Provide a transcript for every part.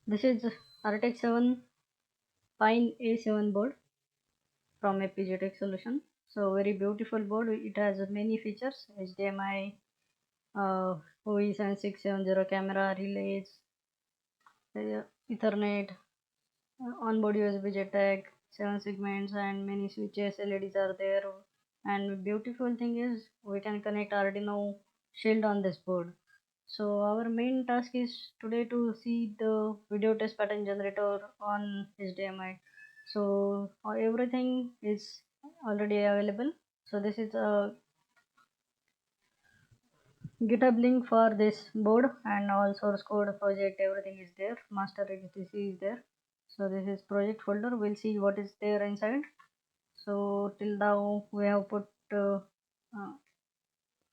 This is RTX 7 Pine A7 board from APG Tech Solution. So very beautiful board. It has many features: HDMI, OE7670 camera, relays, Ethernet, onboard USB JTAG, 7 segments, and many switches. LEDs are there. And beautiful thing is we can connect Arduino Shield on this board. So our main task is today to see the video test pattern generator on HDMI. So everything is already available. So this is a GitHub link for this board and all source code, project, everything is there. Master etc is there. So this is project folder. We'll see what is there inside. So till now we have put uh,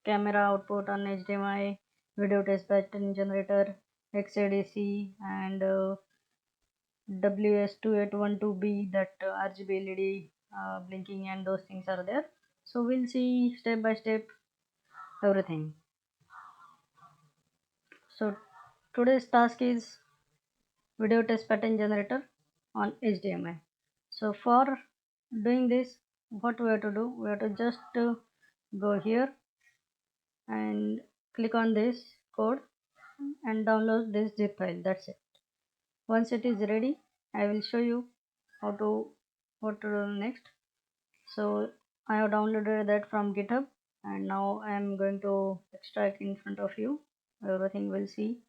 camera output on HDMI, video test pattern generator, XADC, and WS2812B, that RGB LED blinking, and those things are there. So we'll see step by step everything. So today's task is video test pattern generator on HDMI. So for doing this, what we have to do, we have to just go here and click on this code and download this zip file. That's it. Once it is ready, I will show you how to what to do next. So I have downloaded that from GitHub, and now I am going to extract in front of you. Everything will see.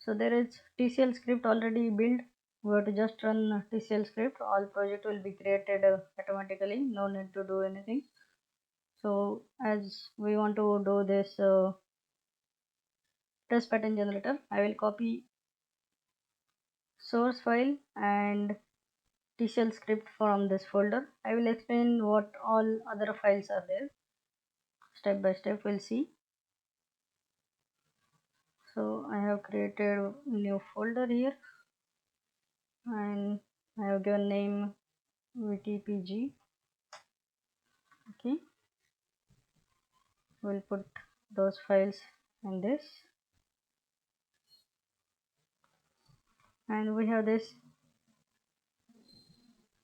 So there is TCL script already built. We have to just run TCL script. All project will be created automatically. No need to do anything. So as we want to do this test pattern generator, I will copy source file and TCL script from this folder. I will explain what all other files are there. Step by step we'll see. So I have created new folder here, and I have given name VTPG. Okay, we'll put those files in this, and we have this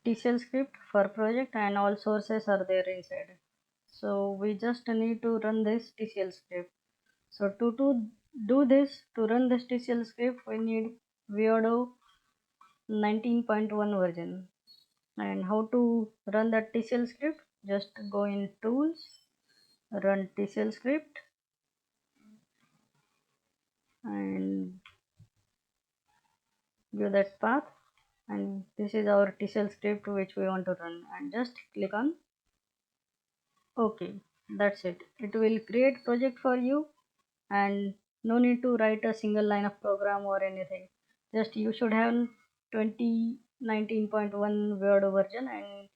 TCL script for project, and all sources are there inside. So we just need to run this TCL script. So to do this, to run this TCL script, we need Viodo 19.1 version. And how to run that TCL script? Just go in tools, run TCL script, and give that path. And this is our TCL script which we want to run, and just click on OK. That's it. It will create project for you, and no need to write a single line of program or anything. Just you should have 2019.1 Word version, and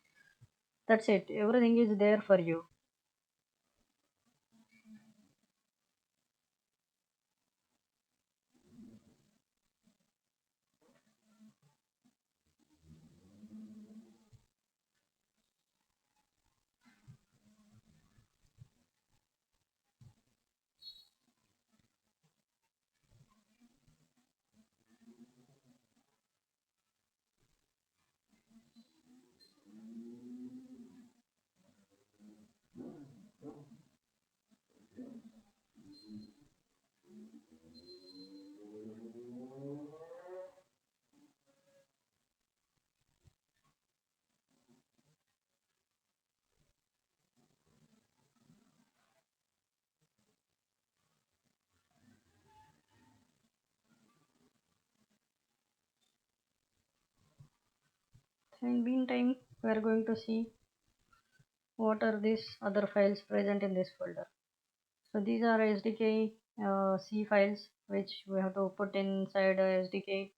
that's it. Everything is there for you. So in meantime, we are going to see what are these other files present in this folder. So these are SDK C files which we have to put inside SDK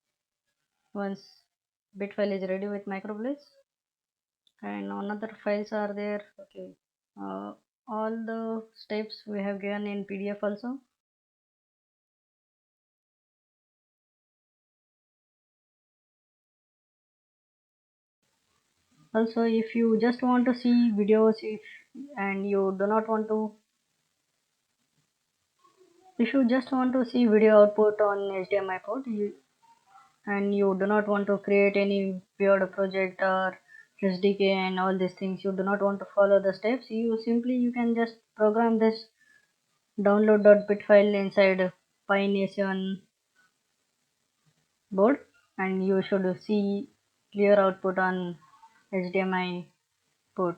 once bit file is ready with microblaze, and another files are there. Okay, all the steps we have given in PDF also. Also, if you just want to see videos, if and you do not want to If you just want to see video output on HDMI port, and you do not want to create any weird project or SDK and all these things, you do not want to follow the steps, you can just program this download.bit file inside Pine AC1 board, and you should see clear output on HDMI port.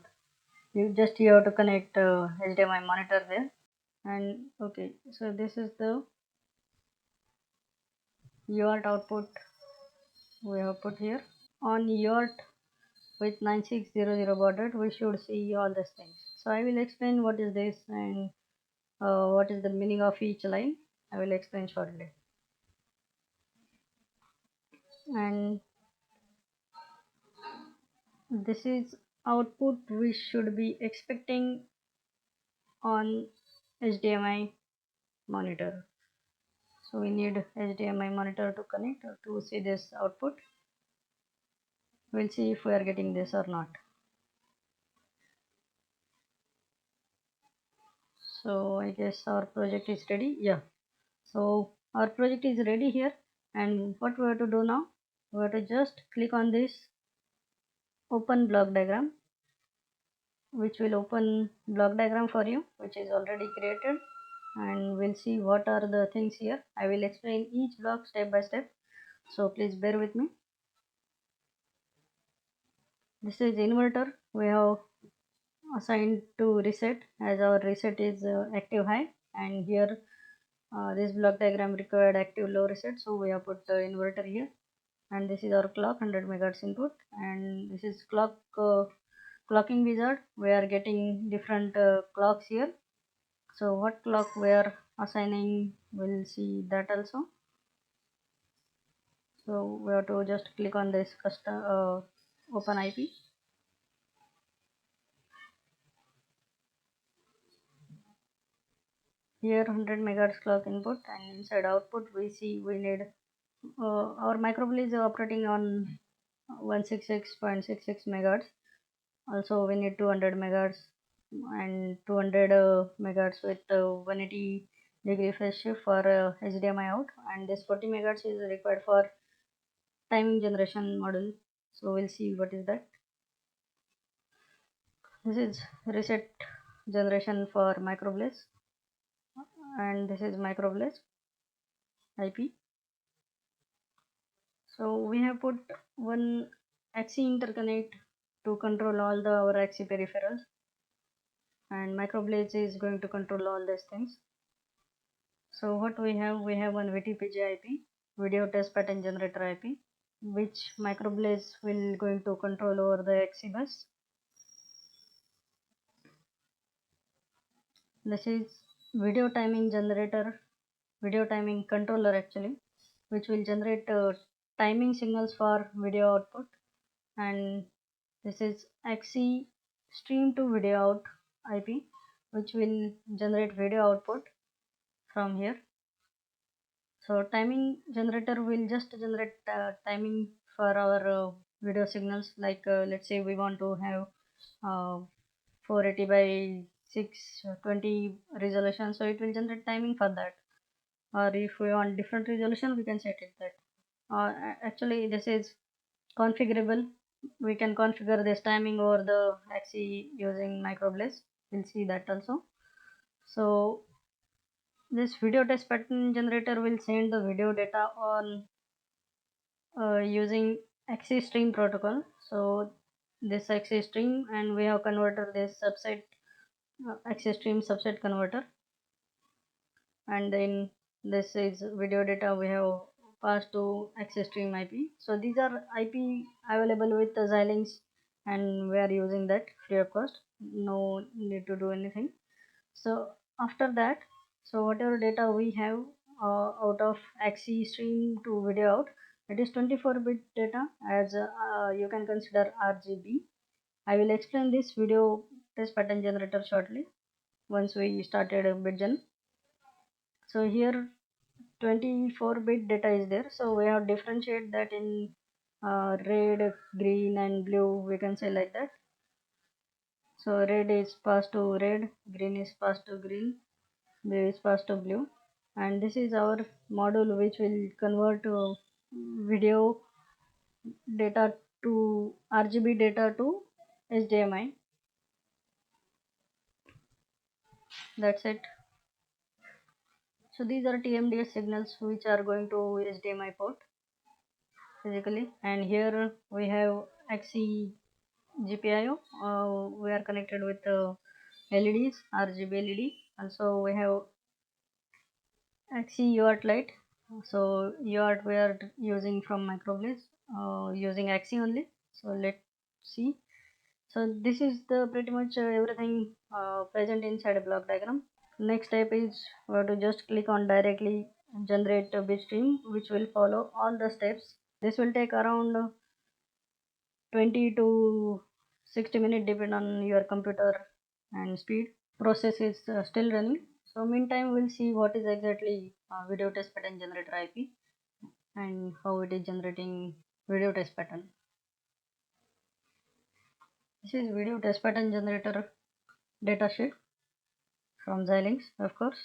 You have to connect HDMI monitor there. And okay, so this is the UART output we have put here. On UART with 9600 baud rate, we should see all these things. So I will explain what is this and what is the meaning of each line. I will explain shortly. And this is output we should be expecting on HDMI monitor. So we need HDMI monitor to connect to see this output. We'll see if we are getting this or not. So I guess our project is ready. Yeah. So our project is ready here, and what we have to do now, we have to just click on this open block diagram, which will open block diagram for you, which is already created, and we'll see what are the things here. I will explain each block step by step, so please bear with me. This is inverter we have assigned to reset, as our reset is active high, and here this block diagram required active low reset, so we have put the inverter here. And this is our clock 100 megahertz input, and this is clocking wizard. We are getting different clocks here, so what clock we are assigning, we'll see that also. So we have to just click on this custom open IP. Here 100 megahertz clock input, and inside output we see we need our microbill is operating on 166.66 megahertz. Also we need 200 megahertz and 200 megahertz with 180-degree phase shift for HDMI out, and this 40 megahertz is required for timing generation module. So we'll see what is that. This is reset generation for microblaze, and this is microblaze IP. So we have put one XE interconnect to control all our XE peripherals, and microblaze is going to control all these things. So what we have one VTPG IP, video test pattern generator IP, which microblaze will going to control over the XE bus. This is video timing generator, video timing controller actually, which will generate timing signals for video output. And this is XE stream to video out IP, which will generate video output from here. So timing generator will just generate timing for our video signals, like let's say we want to have 480 by 620 resolution, so it will generate timing for that. Or if we want different resolution, we can set it that. Actually this is configurable. We can configure this timing over the XE using microblaze. We'll see that also. So this video test pattern generator will send the video data on using XE stream protocol. So this XE stream, and we have converted this subset XE stream subset converter, and then this is video data we have passed to XE stream IP. So these are IP available with the Xilinx, and we are using that free of cost. No need to do anything. So after that, so whatever data we have out of XE stream to video out, it is 24-bit data, as you can consider RGB. I will explain this video test pattern generator shortly once we started BitGen. So here 24-bit data is there, so we have differentiate that in red, green and blue, we can say like that. So red is passed to red, green is passed to green, blue is passed to blue. and this is our module which will convert video data to RGB data to HDMI. That's it. So these are TMDS signals which are going to HDMI port physically, and here we have XE GPIO. We are connected with LEDs, RGB LED. Also we have XE UART light. So UART we are using from Microblaze, using XE only. So let's see. So this is the pretty much everything present inside a block diagram. Next step is we have to just click on directly generate a bit stream, which will follow all the steps. This will take around 20 to 60 minutes depend on your computer and speed. Process is still running. So meantime we'll see what is exactly video test pattern generator IP and how it is generating video test pattern. This is video test pattern generator datasheet from Xilinx, of course.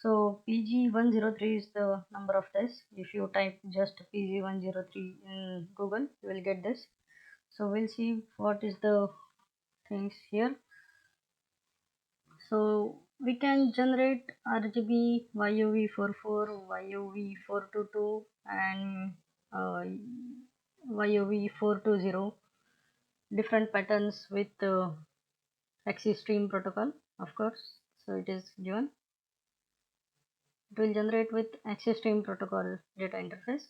So PG103 is the number of tests. If you type just PG103 in Google, you will get this. So we'll see what is the things here. So we can generate RGB YOV44, YOV422 and YOV420 different patterns with XC stream protocol, of course. So it is given. It will generate with access stream protocol data interface,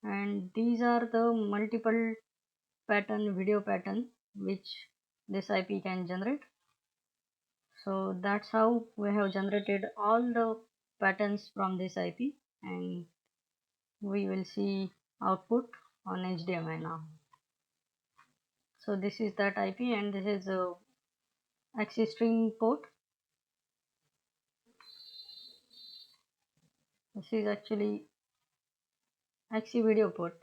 and these are the multiple video pattern which this IP can generate. So that's how we have generated all the patterns from this IP, and we will see output on HDMI now. So this is that IP, and this is a access stream port. This is actually XC video port.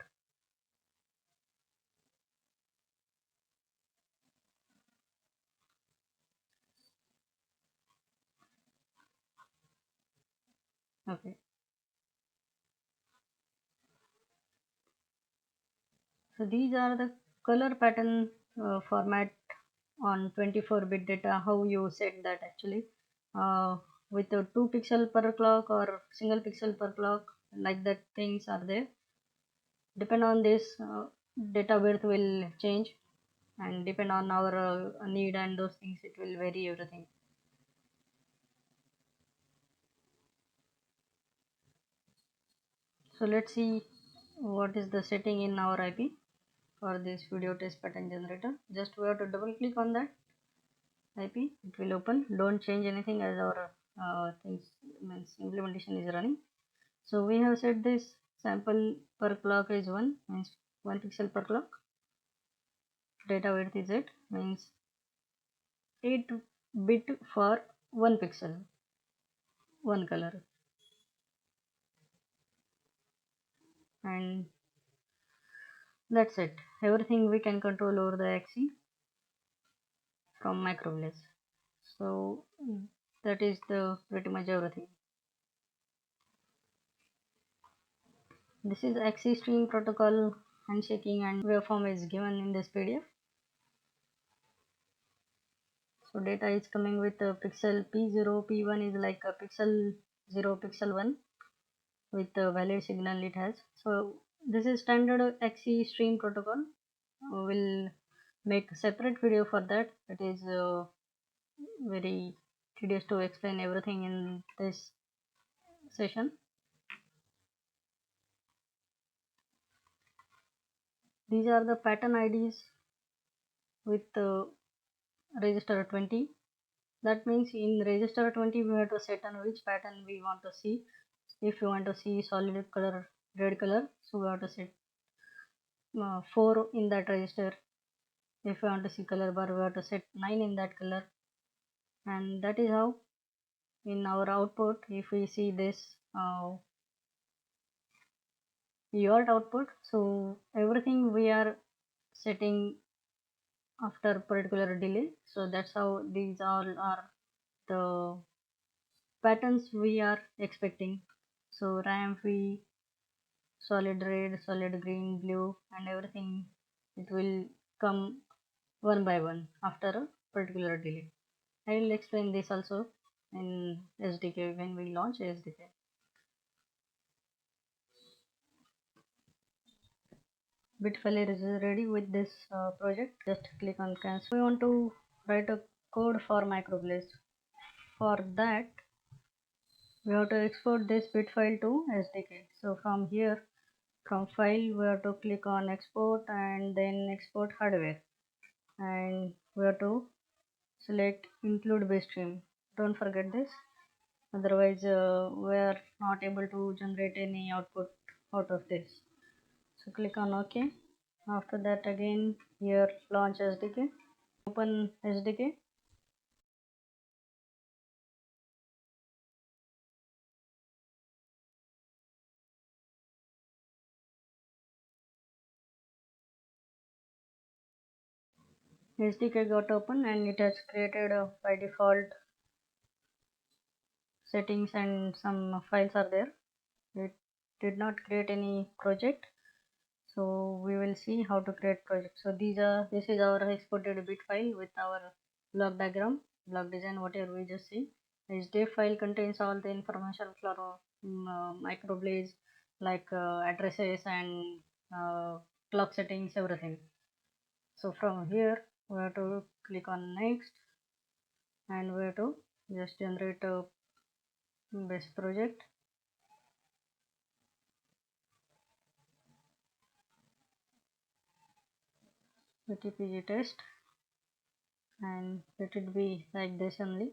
Okay. So these are the color pattern format on 24-bit data. How you set that actually with a 2 pixel per clock or single pixel per clock, like that things are there. Depend on this data width will change, and depend on our need and those things, it will vary everything. So let's see what is the setting in our IP for this video test pattern generator. Just we have to double click on that IP, it will open. Don't change anything as our things means implementation is running. So we have set this sample per clock is 1, means 1 pixel per clock. Data width is 8, means 8 bit for 1 pixel, 1 color. And that's it. Everything we can control over the XE from Microblaze. So that is the pretty much everything. This is XE stream protocol handshaking and waveform is given in this PDF. So data is coming with a pixel P0, P1 is like a pixel 0, pixel 1 with the valid signal it has. So this is standard XE stream protocol. We'll make a separate video for that. It is very tedious to explain everything in this session. These are the pattern IDs with register 20. That means in register 20 we have to set on which pattern we want to see. If you want to see solid color, red color, so we have to set 4 in that register. If you want to see color bar, we have to set 9 in that color. And that is how in our output, if we see this UART output, so everything we are setting after particular delay. So that's how these all are the patterns we are expecting. So ramp v, solid red, solid green, blue, and everything, it will come one by one after a particular delay. I will explain this also in SDK when we launch SDK. Bitfile is ready with this project. Just click on cancel. We want to write a code for Microblaze. For that, we have to export this bit file to SDK. So from here, from file, we have to click on export and then export hardware. And we have to select include bitstream. Don't forget this. Otherwise, we are not able to generate any output out of this. So click on OK. After that, again here launch SDK. Open SDK. SDK got open and it has created by default settings and some files are there. It did not create any project. So we will see how to create project. So this is our exported bit file with our block diagram, block design, whatever we just see. The HDF file contains all the information for Microblaze, like addresses and clock settings, everything. So from here we have to click on next and we have to just generate a base project. VTPG test and let it be like this only.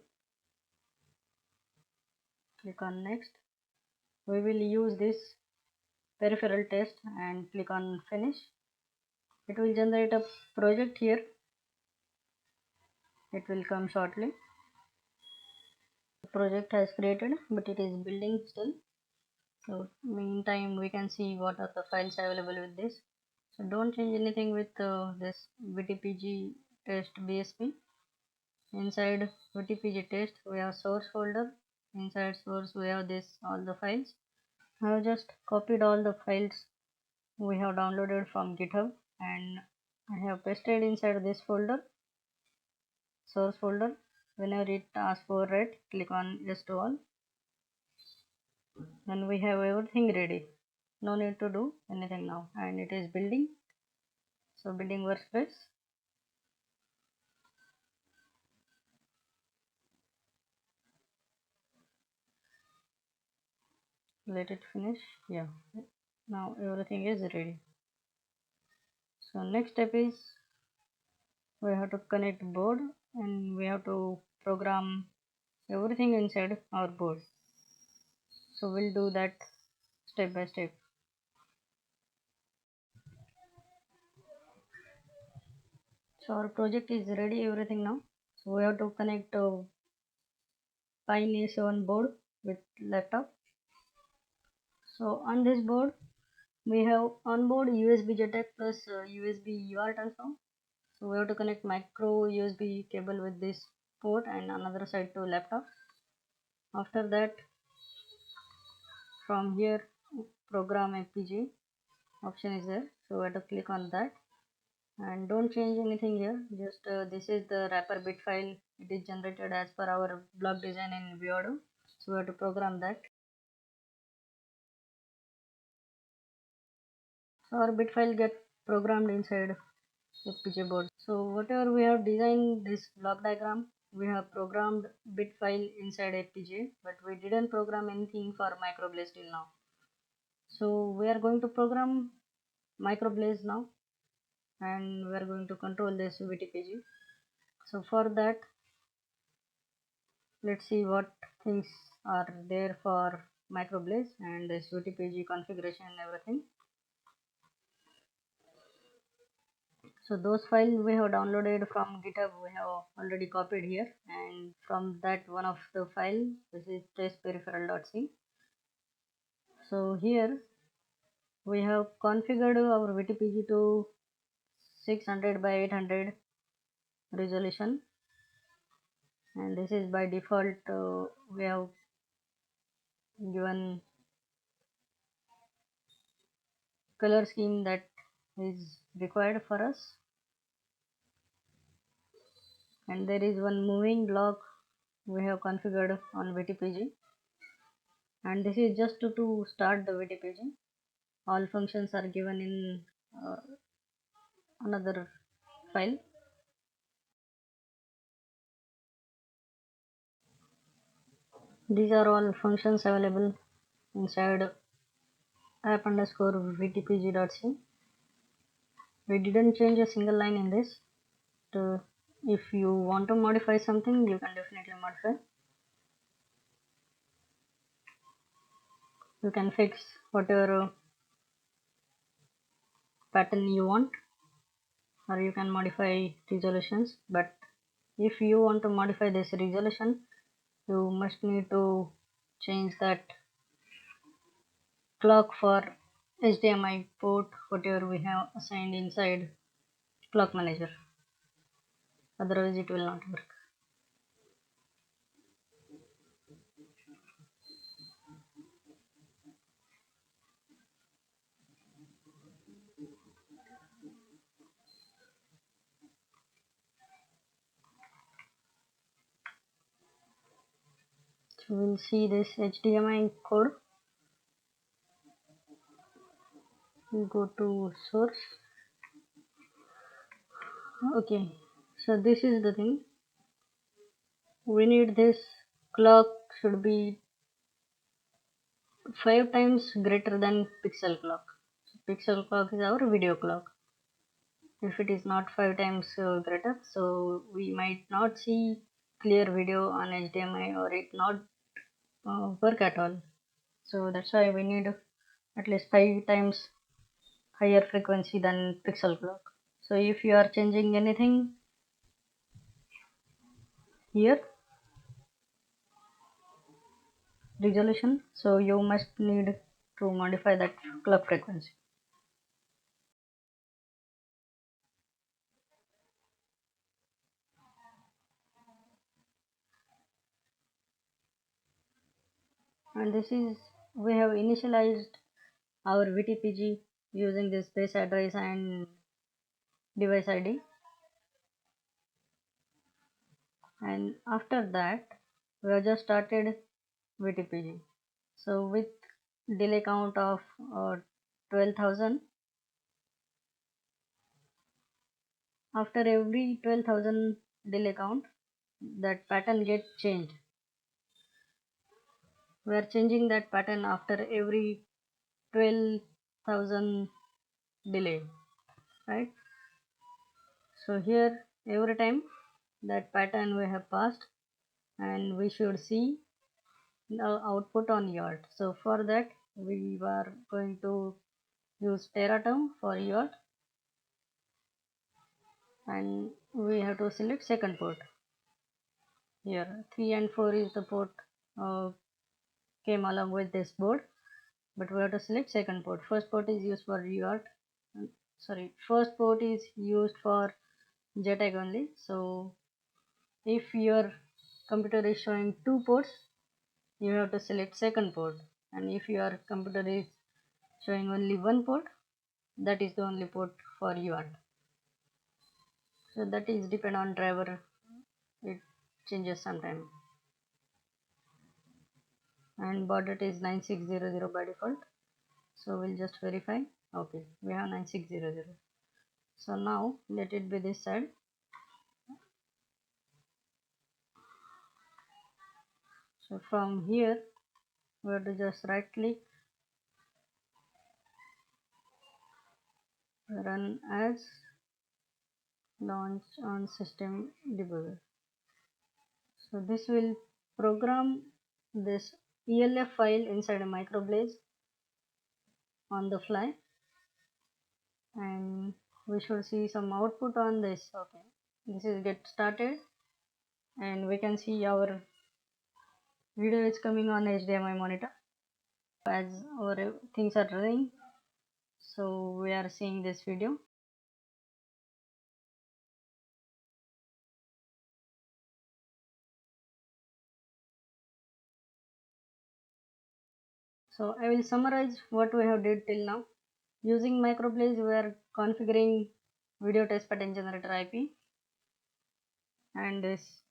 Click on next. We will use this peripheral test and click on finish. It will generate a project here. It will come shortly. The project has created but it is building still. So meantime we can see what are the files available with this. So don't change anything with this VTPG test BSP. Inside VTPG test we have source folder. Inside source we have this all the files. I have just copied all the files we have downloaded from GitHub and I have pasted inside this folder, source folder. Whenever it asks for red, click on yes to all. Then we have everything ready. No need to do anything now, and it is building. So building workspace. Let it finish. Yeah. Now everything is ready. So next step is we have to connect board and we have to program everything inside our board. So we'll do that step by step. So our project is ready, everything now. So we have to connect Pine A7 board with laptop. So on this board we have onboard USB JTAG plus USB UART also. So we have to connect micro USB cable with this port and another side to laptop. After that, from here program FPGA option is there. So we have to click on that and don't change anything here. Just this is the wrapper bit file. It is generated as per our block design in Viodo. So we have to program that. So our bit file get programmed inside FPGA board. So whatever we have designed this block diagram, we have programmed bit file inside FPGA, but we didn't program anything for Microblaze till now. So we are going to program Microblaze now, and we are going to control this VTPG. So for that, let's see what things are there for Microblaze and this VTPG configuration and everything. So those files we have downloaded from GitHub we have already copied here, and from that one of the file, this is testperipheral.c. So here we have configured our VTPG to 600 by 800 resolution, and this is by default we have given color scheme that is required for us, and there is one moving block we have configured on VTPG, and this is just to start the VTPG. All functions are given in another file. These are all functions available inside app underscore vtpg.c. We didn't change a single line in this. So if you want to modify something, you can definitely modify. You can fix whatever pattern you want, or you can modify resolutions. But if you want to modify this resolution, you must need to change that clock for HDMI port, whatever we have assigned inside clock manager. Otherwise it will not work. So we'll see this HDMI code. We'll go to source. Okay, so this is the thing. We need this clock should be 5 times greater than pixel clock. So pixel clock is our video clock. If it is not 5 times greater, so we might not see clear video on HDMI, or it not work at all. So that's why we need at least 5 times higher frequency than pixel clock. So if you are changing anything here, resolution, so you must need to modify that clock frequency. And this is, we have initialized our VTPG using this base address and device ID, and after that we have just started VTPG. So with delay count of 12,000, after every 12,000 delay count, that pattern gets changed. We are changing that pattern after every 12,000 delay, right? So here every time that pattern we have passed, and we should see the output on UART. So for that we are going to use Teraterm for UART, and we have to select second port. Here 3 and 4 is the port came along with this board, but we have to select second port. First port is used for UART, first port is used for JTAG only. So if your computer is showing 2 ports, you have to select second port, and if your computer is showing only 1 port, that is the only port for UART. So that is depend on driver, it changes sometime. And baud rate is 9600 by default, so we'll just verify. Okay, we have 9600. So now let it be this side. So from here we have to just right click, run as, launch on system debugger. So this will program this ELF file inside a microblaze on the fly, and we should see some output on this. Okay, this is get started, and we can see our video is coming on HDMI monitor as our things are running. So we are seeing this video. So I will summarize what we have did till now. Using Microblaze, we are configuring video test pattern generator IP and this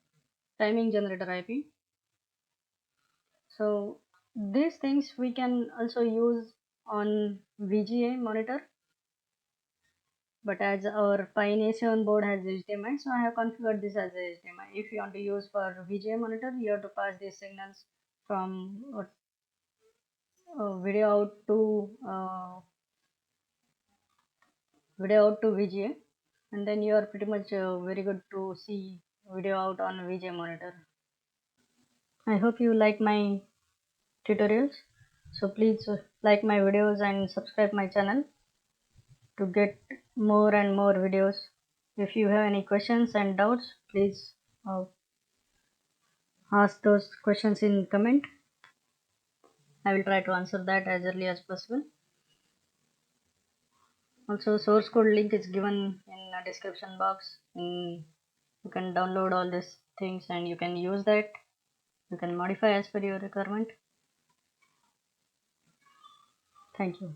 timing generator IP. So these things we can also use on VGA monitor, but as our Pine A7 board has HDMI, so I have configured this as HDMI. If you want to use for VGA monitor, you have to pass these signals from video out to VGA, and then you are pretty much very good to see video out on VGA monitor. I hope you like my tutorials, so please like my videos and subscribe my channel to get more and more videos. If you have any questions and doubts, please ask those questions in comment. I will try to answer that as early as possible. Also, source code link is given in the description box. You can download all these things and you can use that. You can modify as per your requirement. Thank you.